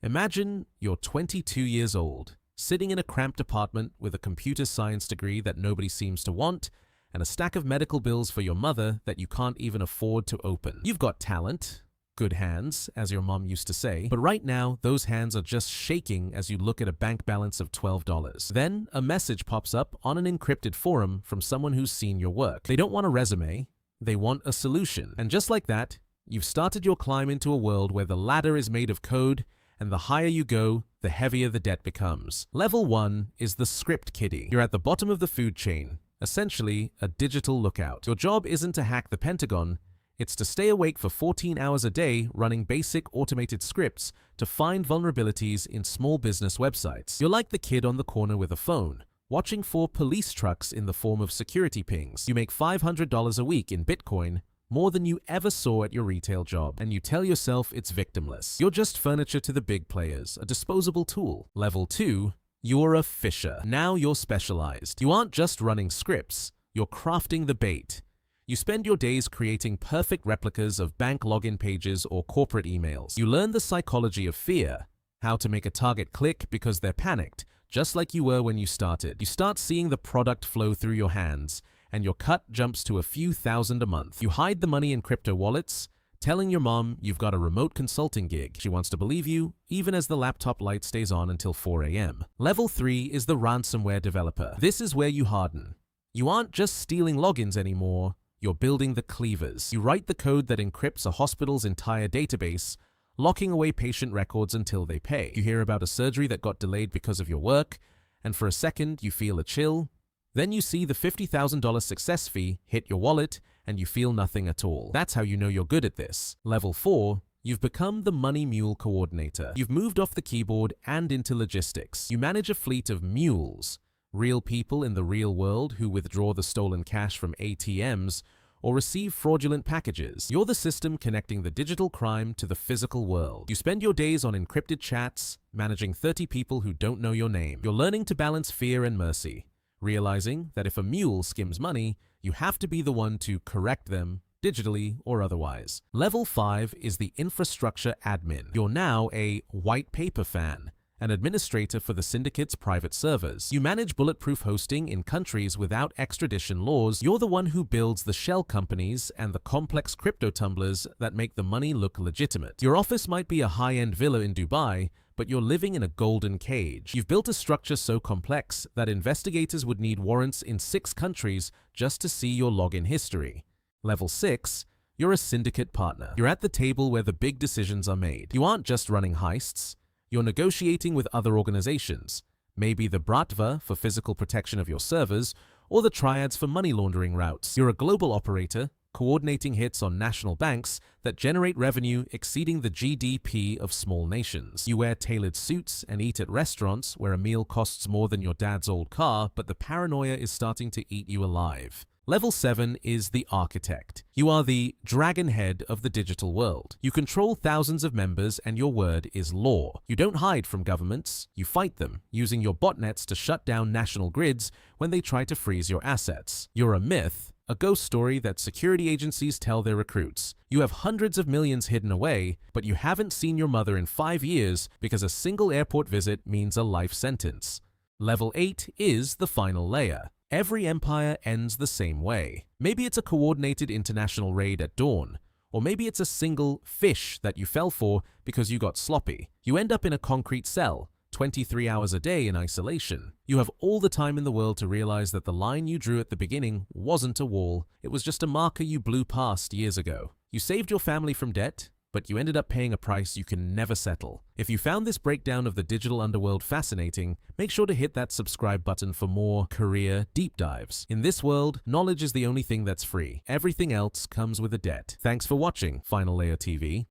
Imagine you're 22 years old, sitting in a cramped apartment with a computer science degree that nobody seems to want, and a stack of medical bills for your mother that you can't even afford to open. You've got talent, good hands, as your mom used to say, but right now, those hands are just shaking as you look at a bank balance of $12. Then, a message pops up on an encrypted forum from someone who's seen your work. They don't want a resume, they want a solution. And just like that, you've started your climb into a world where the ladder is made of code, and the higher you go, the heavier the debt becomes. Level 1 is the script kiddie. You're at the bottom of the food chain, essentially a digital lookout. Your job isn't to hack the Pentagon, it's to stay awake for 14 hours a day running basic automated scripts to find vulnerabilities in small business websites. You're like the kid on the corner with a phone, watching for police trucks in the form of security pings. You make $500 a week in Bitcoin, more than you ever saw at your retail job, and you tell yourself it's victimless. You're just furniture to the big players, a disposable tool. Level 2, you're a Phisher. Now you're specialized. You aren't just running scripts, you're crafting the bait. You spend your days creating perfect replicas of bank login pages or corporate emails. You learn the psychology of fear, how to make a target click because they're panicked, just like you were when you started. You start seeing the product flow through your hands, and your cut jumps to a few thousand a month. You hide the money in crypto wallets, telling your mom you've got a remote consulting gig. She wants to believe you, even as the laptop light stays on until 4 a.m. Level 3 is the ransomware developer. This is where you harden. You aren't just stealing logins anymore, you're building the cleavers. You write the code that encrypts a hospital's entire database, locking away patient records until they pay. You hear about a surgery that got delayed because of your work, and for a second you feel a chill. Then you see the $50,000 success fee hit your wallet, and you feel nothing at all. That's how you know you're good at this. Level 4, you've become the money mule coordinator. You've moved off the keyboard and into logistics. You manage a fleet of mules, real people in the real world who withdraw the stolen cash from ATMs or receive fraudulent packages. You're the system connecting the digital crime to the physical world. You spend your days on encrypted chats, managing 30 people who don't know your name. You're learning to balance fear and mercy, realizing that if a mule skims money, you have to be the one to correct them, digitally or otherwise. Level 5 is the infrastructure admin. You're now a white paper fan, an administrator for the Syndicate's private servers. You manage bulletproof hosting in countries without extradition laws. You're the one who builds the shell companies and the complex crypto tumblers that make the money look legitimate. Your office might be a high-end villa in Dubai, but you're living in a golden cage. You've built a structure so complex that investigators would need warrants in 6 countries just to see your login history. Level 6, you're a syndicate partner. You're at the table where the big decisions are made. You aren't just running heists, you're negotiating with other organizations, maybe the Bratva for physical protection of your servers, or the Triads for money laundering routes. You're a global operator, coordinating hits on national banks that generate revenue exceeding the GDP of small nations. You wear tailored suits and eat at restaurants where a meal costs more than your dad's old car, but the paranoia is starting to eat you alive. Level 7 is the architect. You are the dragon head of the digital world. You control thousands of members and your word is law. You don't hide from governments, you fight them, using your botnets to shut down national grids when they try to freeze your assets. You're a myth, a ghost story that security agencies tell their recruits. You have hundreds of millions hidden away, but you haven't seen your mother in 5 years because a single airport visit means a life sentence. Level 8 is the final layer. Every empire ends the same way. Maybe it's a coordinated international raid at dawn, or maybe it's a single fish that you fell for because you got sloppy. You end up in a concrete cell, 23 hours a day in isolation. You have all the time in the world to realize that the line you drew at the beginning wasn't a wall, it was just a marker you blew past years ago. You saved your family from debt, but you ended up paying a price you can never settle. If you found this breakdown of the digital underworld fascinating, make sure to hit that subscribe button for more career deep dives. In this world, knowledge is the only thing that's free. Everything else comes with a debt. Thanks for watching FinalLayer TV.